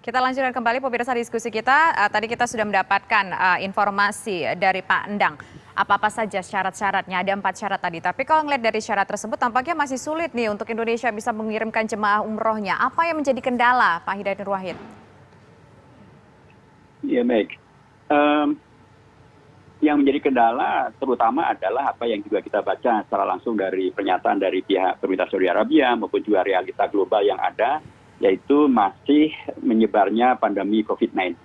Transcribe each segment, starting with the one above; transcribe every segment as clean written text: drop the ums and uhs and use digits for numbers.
Kita lanjutkan kembali pemirsa diskusi kita. Tadi kita sudah mendapatkan informasi dari Pak Endang. Apa-apa saja syarat-syaratnya, ada 4 syarat tadi. Tapi kalau ngelihat dari syarat tersebut tampaknya masih sulit nih untuk Indonesia bisa mengirimkan jemaah umrohnya. Apa yang menjadi kendala, Pak Hidayat Nur Wahid? Ya baik. Yang menjadi kendala terutama adalah apa yang juga kita baca secara langsung dari pernyataan dari pihak pemerintah Saudi Arabia maupun juga realita global yang ada, yaitu masih menyebarnya pandemi COVID-19.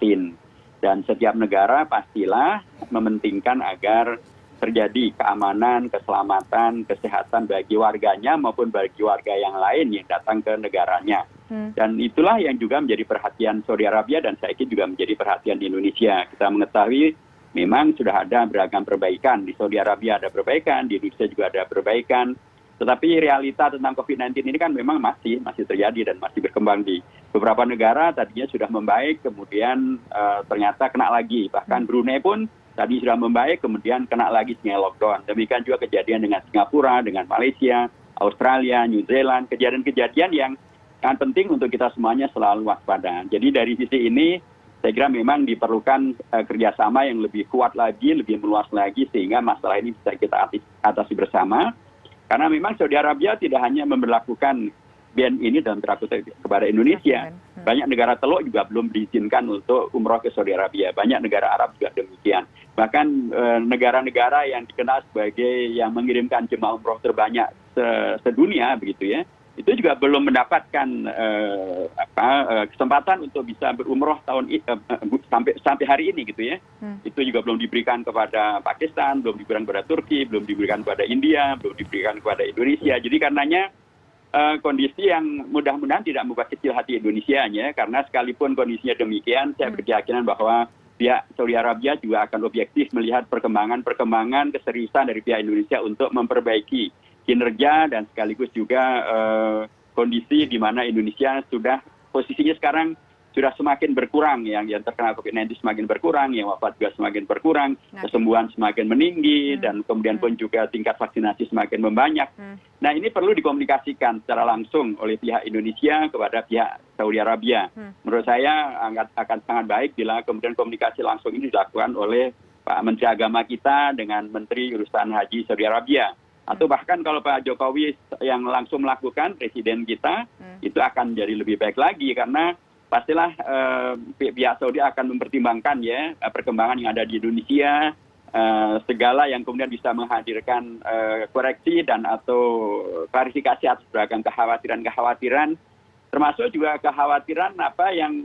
Dan setiap negara pastilah mementingkan agar terjadi keamanan, keselamatan, kesehatan bagi warganya maupun bagi warga yang lain yang datang ke negaranya. Dan itulah yang juga menjadi perhatian Saudi Arabia dan saya kira juga menjadi perhatian di Indonesia. Kita mengetahui memang sudah ada beragam perbaikan. Di Saudi Arabia ada perbaikan, di Indonesia juga ada perbaikan. Tetapi realita tentang COVID-19 ini kan memang masih terjadi dan masih berkembang di beberapa negara. Tadinya sudah membaik, kemudian ternyata kena lagi. Bahkan Brunei pun tadi sudah membaik, kemudian kena lagi sehingga lockdown. Demikian juga kejadian dengan Singapura, dengan Malaysia, Australia, New Zealand. Kejadian-kejadian yang sangat penting untuk kita semuanya selalu waspada. Jadi dari sisi ini, saya kira memang diperlukan kerjasama yang lebih kuat lagi, lebih meluas lagi, sehingga masalah ini bisa kita atasi bersama. Karena memang Saudi Arabia tidak hanya memberlakukan ban ini dalam berlaku kepada Indonesia. Banyak negara Teluk juga belum diizinkan untuk umroh ke Saudi Arabia. Banyak negara Arab juga demikian. Bahkan negara-negara yang dikenal sebagai yang mengirimkan jemaah umroh terbanyak sedunia, begitu ya, itu juga belum mendapatkan kesempatan untuk bisa berumroh sampai hari ini, gitu ya. Itu juga belum diberikan kepada Pakistan, belum diberikan kepada Turki, belum diberikan kepada India, belum diberikan kepada Indonesia. Jadi karenanya kondisi yang mudah-mudahan tidak membuat kecil hati Indonesianya, karena sekalipun kondisinya demikian, saya berkeyakinan bahwa pihak Saudi Arabia juga akan objektif melihat perkembangan keseriusan dari pihak Indonesia untuk memperbaiki kinerja dan sekaligus juga kondisi di mana Indonesia sudah posisinya sekarang sudah semakin berkurang, yang terkena COVID-19 semakin berkurang, yang wafat juga semakin berkurang, kesembuhan semakin meninggi, dan kemudian pun juga tingkat vaksinasi semakin membanyak. Nah, ini perlu dikomunikasikan secara langsung oleh pihak Indonesia kepada pihak Saudi Arabia. Menurut saya akan sangat baik bila kemudian komunikasi langsung ini dilakukan oleh Pak Menteri Agama kita dengan Menteri Urusan Haji Saudi Arabia. Atau bahkan kalau Pak Jokowi yang langsung melakukan, Presiden kita, itu akan jadi lebih baik lagi, karena pastilah pihak Saudi akan mempertimbangkan ya perkembangan yang ada di Indonesia, segala yang kemudian bisa menghadirkan koreksi dan atau klarifikasi atas beragam kekhawatiran, termasuk juga kekhawatiran apa yang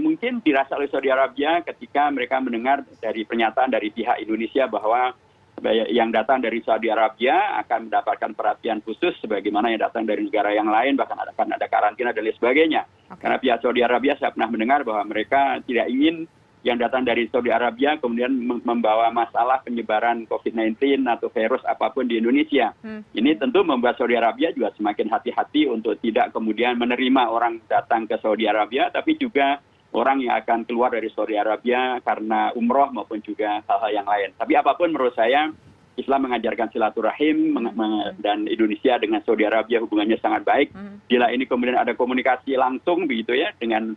mungkin dirasa oleh Saudi Arabia ketika mereka mendengar dari pernyataan dari pihak Indonesia bahwa yang datang dari Saudi Arabia akan mendapatkan perhatian khusus sebagaimana yang datang dari negara yang lain, bahkan akan ada karantina dan lain sebagainya. Karena pihak Saudi Arabia saya pernah mendengar bahwa mereka tidak ingin yang datang dari Saudi Arabia kemudian membawa masalah penyebaran COVID-19 atau virus apapun di Indonesia. Ini tentu membuat Saudi Arabia juga semakin hati-hati untuk tidak kemudian menerima orang datang ke Saudi Arabia, tapi juga orang yang akan keluar dari Saudi Arabia karena umroh maupun juga hal-hal yang lain. Tapi apapun menurut saya Islam mengajarkan silaturahim dan Indonesia dengan Saudi Arabia hubungannya sangat baik. Bila ini kemudian ada komunikasi langsung begitu ya, dengan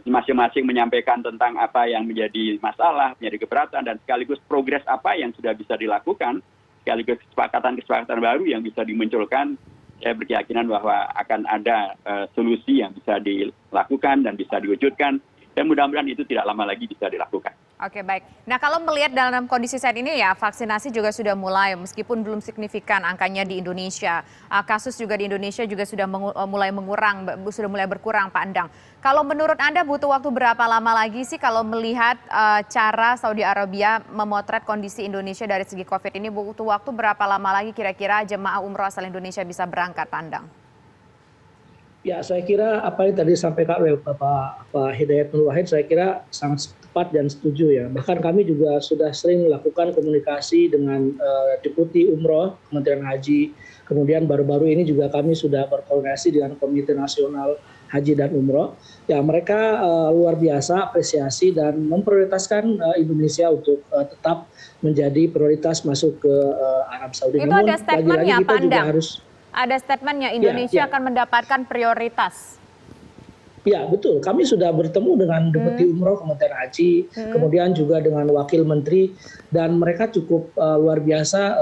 masing-masing menyampaikan tentang apa yang menjadi masalah, menjadi keberatan, dan sekaligus progres apa yang sudah bisa dilakukan, sekaligus kesepakatan baru yang bisa dimunculkan, saya berkeyakinan bahwa akan ada solusi yang bisa dilakukan dan bisa diwujudkan, dan mudah-mudahan itu tidak lama lagi bisa dilakukan. Oke, baik. Nah, kalau melihat dalam kondisi saat ini ya, vaksinasi juga sudah mulai, meskipun belum signifikan angkanya di Indonesia. Kasus juga di Indonesia juga sudah mulai berkurang, Pak Endang. Kalau menurut Anda butuh waktu berapa lama lagi sih kalau melihat cara Saudi Arabia memotret kondisi Indonesia dari segi COVID ini, butuh waktu berapa lama lagi kira-kira jemaah umroh asal Indonesia bisa berangkat, Pak Endang? Ya, saya kira apa yang tadi disampaikan oleh Pak Hidayat Nur Wahid, saya kira sangat tepat dan setuju ya. Bahkan kami juga sudah sering melakukan komunikasi dengan Deputi Umroh Kementerian Haji. Kemudian baru-baru ini juga kami sudah berkoordinasi dengan Komite Nasional Haji dan Umroh. Ya, mereka luar biasa apresiasi dan memprioritaskan Indonesia untuk tetap menjadi prioritas masuk ke Arab Saudi. Itu ada statementnya, Pak Endang. Ada statementnya Indonesia ya. akan mendapatkan prioritas. Ya, betul. Kami sudah bertemu dengan Deputi Umroh Kementerian Haji, kemudian juga dengan Wakil Menteri, dan mereka cukup luar biasa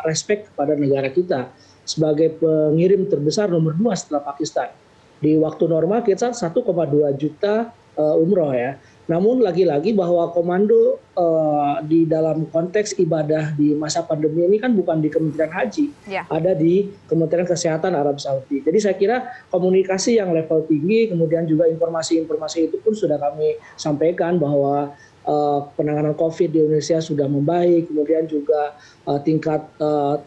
respect kepada negara kita sebagai pengirim terbesar nomor 2 setelah Pakistan. Di waktu normal kita 1,2 juta umroh ya. Namun lagi-lagi bahwa komando di dalam konteks ibadah di masa pandemi ini kan bukan di Kementerian Haji, Ya. ada di Kementerian Kesehatan Arab Saudi. Jadi saya kira komunikasi yang level tinggi, kemudian juga informasi-informasi itu pun sudah kami sampaikan bahwa penanganan COVID di Indonesia sudah membaik, kemudian juga tingkat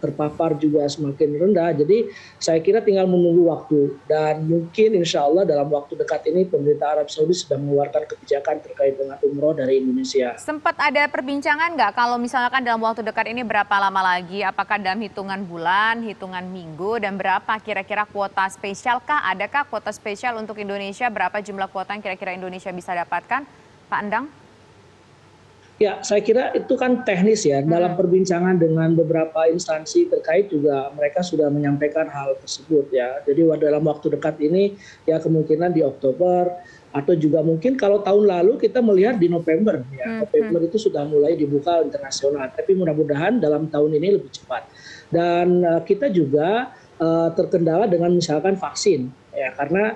terpapar juga semakin rendah. Jadi saya kira tinggal menunggu waktu, dan mungkin insya Allah dalam waktu dekat ini pemerintah Arab Saudi sudah mengeluarkan kebijakan terkait dengan umroh dari Indonesia. Sempat ada perbincangan nggak kalau misalkan dalam waktu dekat ini berapa lama lagi? Apakah dalam hitungan bulan, hitungan minggu, dan berapa kira-kira kuota spesial kah? Adakah kuota spesial untuk Indonesia? Berapa jumlah kuota yang kira-kira Indonesia bisa dapatkan, Pak Endang? Ya, saya kira itu kan teknis ya. Dalam perbincangan dengan beberapa instansi terkait juga mereka sudah menyampaikan hal tersebut ya. Jadi dalam waktu dekat ini ya kemungkinan di Oktober, atau juga mungkin kalau tahun lalu kita melihat di November ya. November itu sudah mulai dibuka internasional. Tapi mudah-mudahan dalam tahun ini lebih cepat. Dan kita juga terkendala dengan misalkan vaksin ya, karena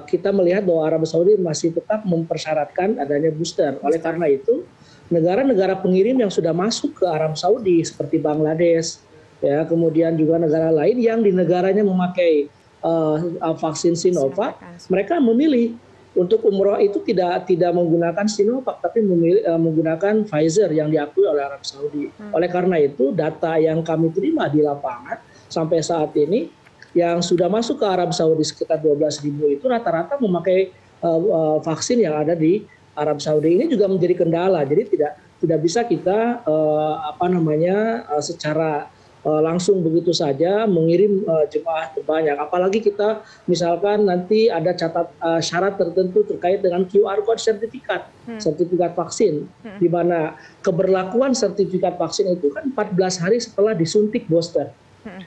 kita melihat bahwa Arab Saudi masih tetap mempersyaratkan adanya booster. Oleh karena itu negara-negara pengirim yang sudah masuk ke Arab Saudi seperti Bangladesh, ya, kemudian juga negara lain yang di negaranya memakai vaksin Sinovac, mereka memilih untuk umroh itu tidak menggunakan Sinovac, tapi menggunakan Pfizer yang diakui oleh Arab Saudi. Oleh karena itu, data yang kami terima di lapangan sampai saat ini, yang sudah masuk ke Arab Saudi sekitar 12.000 itu rata-rata memakai vaksin yang ada di Arab Saudi. Ini juga menjadi kendala, jadi tidak bisa kita secara langsung begitu saja mengirim jemaah terbanyak. Apalagi kita misalkan nanti ada syarat tertentu terkait dengan QR code sertifikat vaksin, di mana keberlakuan sertifikat vaksin itu kan 14 hari setelah disuntik booster.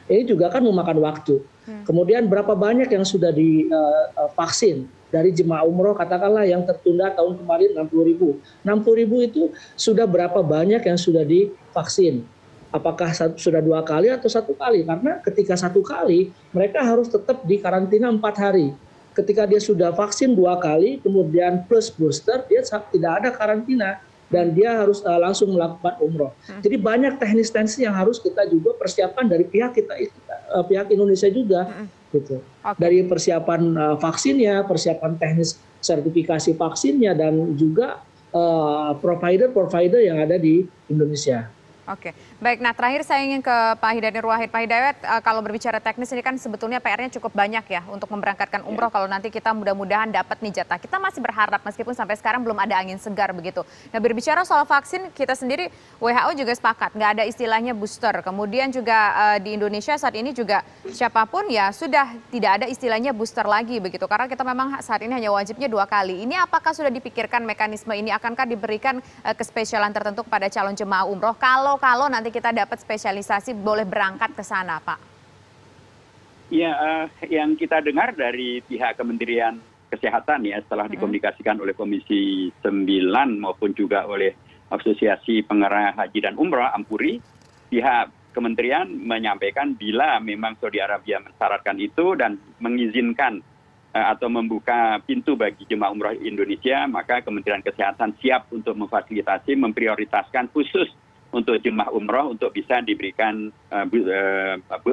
Ini juga kan memakan waktu. Kemudian berapa banyak yang sudah divaksin dari jemaah umroh, katakanlah yang tertunda tahun kemarin 60.000. 60.000 itu sudah berapa banyak yang sudah divaksin? Apakah sudah 2 kali atau 1 kali? Karena ketika 1 kali, mereka harus tetap di karantina 4 hari. Ketika dia sudah vaksin 2 kali, kemudian plus booster, dia tidak ada karantina. Dan dia harus langsung melakukan umroh. Jadi banyak teknis-teknis yang harus kita juga persiapkan dari pihak Indonesia juga. Gitu. Dari persiapan vaksinnya, persiapan teknis sertifikasi vaksinnya, dan juga provider yang ada di Indonesia. Oke, baik. Nah, terakhir saya ingin ke Pak Hidayat Nur Wahid. Pak Hidayat, kalau berbicara teknis ini kan sebetulnya PR-nya cukup banyak ya untuk memberangkatkan umroh kalau nanti kita mudah-mudahan dapat nih jatah. Kita masih berharap meskipun sampai sekarang belum ada angin segar begitu. Nah, berbicara soal vaksin, kita sendiri WHO juga sepakat nggak ada istilahnya booster. Kemudian juga di Indonesia saat ini juga siapapun ya sudah tidak ada istilahnya booster lagi begitu. Karena kita memang saat ini hanya wajibnya 2 kali. Ini apakah sudah dipikirkan mekanisme ini? Akankah diberikan kespesialan tertentu kepada calon jemaah umroh kalau nanti kita dapat spesialisasi boleh berangkat ke sana, Pak? Ya, yang kita dengar dari pihak Kementerian Kesehatan ya, setelah dikomunikasikan oleh Komisi 9 maupun juga oleh Asosiasi Pengarah Haji dan Umrah Ampuri, pihak Kementerian menyampaikan bila memang Saudi Arabia mensyaratkan itu dan mengizinkan atau membuka pintu bagi jemaah umrah Indonesia, maka Kementerian Kesehatan siap untuk memfasilitasi, memprioritaskan khusus untuk jemaah umroh untuk bisa diberikan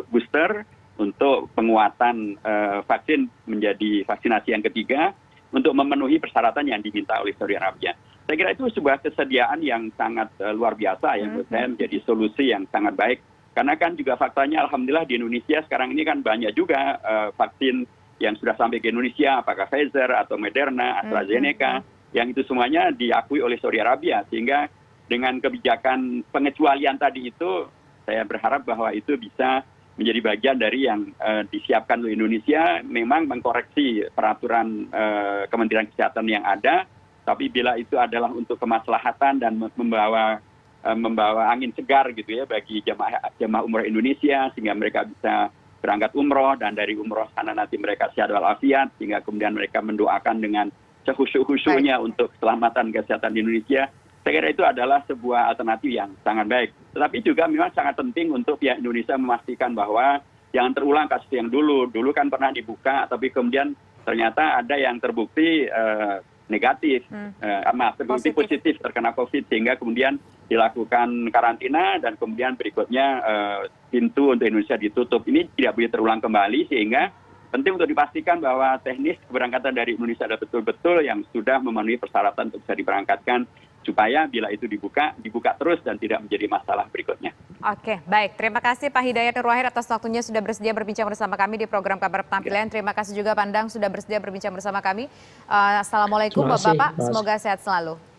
booster untuk penguatan vaksin menjadi vaksinasi yang ketiga untuk memenuhi persyaratan yang diminta oleh Saudi Arabia. Saya kira itu sebuah kesediaan yang sangat luar biasa yang menurut saya menjadi solusi yang sangat baik. Karena kan juga faktanya alhamdulillah di Indonesia sekarang ini kan banyak juga vaksin yang sudah sampai ke Indonesia, apakah Pfizer atau Moderna, AstraZeneca, yang itu semuanya diakui oleh Saudi Arabia, sehingga dengan kebijakan pengecualian tadi itu, saya berharap bahwa itu bisa menjadi bagian dari yang disiapkan oleh Indonesia, memang mengkoreksi peraturan Kementerian Kesehatan yang ada, tapi bila itu adalah untuk kemaslahatan dan membawa angin segar gitu ya bagi jemaah umrah Indonesia, sehingga mereka bisa berangkat umroh, dan dari umroh sana nanti mereka sehat walafiat, sehingga kemudian mereka mendoakan dengan sehusu-husunya untuk keselamatan kesehatan di Indonesia. Saya kira itu adalah sebuah alternatif yang sangat baik. Tetapi juga memang sangat penting untuk pihak Indonesia memastikan bahwa jangan terulang kasus yang dulu. Dulu kan pernah dibuka, tapi kemudian ternyata ada yang terbukti negatif, terbukti positif terkena COVID, sehingga kemudian dilakukan karantina dan kemudian berikutnya pintu untuk Indonesia ditutup. Ini tidak boleh terulang kembali, sehingga penting untuk dipastikan bahwa teknis keberangkatan dari Indonesia adalah betul-betul yang sudah memenuhi persyaratan untuk bisa diberangkatkan, supaya bila itu dibuka terus dan tidak menjadi masalah berikutnya. Oke, baik. Terima kasih Pak Hidayat Nur Wahid atas waktunya sudah bersedia berbincang bersama kami di program Kabar Penampilan. Terima kasih juga Pandang sudah bersedia berbincang bersama kami. Assalamualaikum Bapak-Bapak, semoga sehat selalu.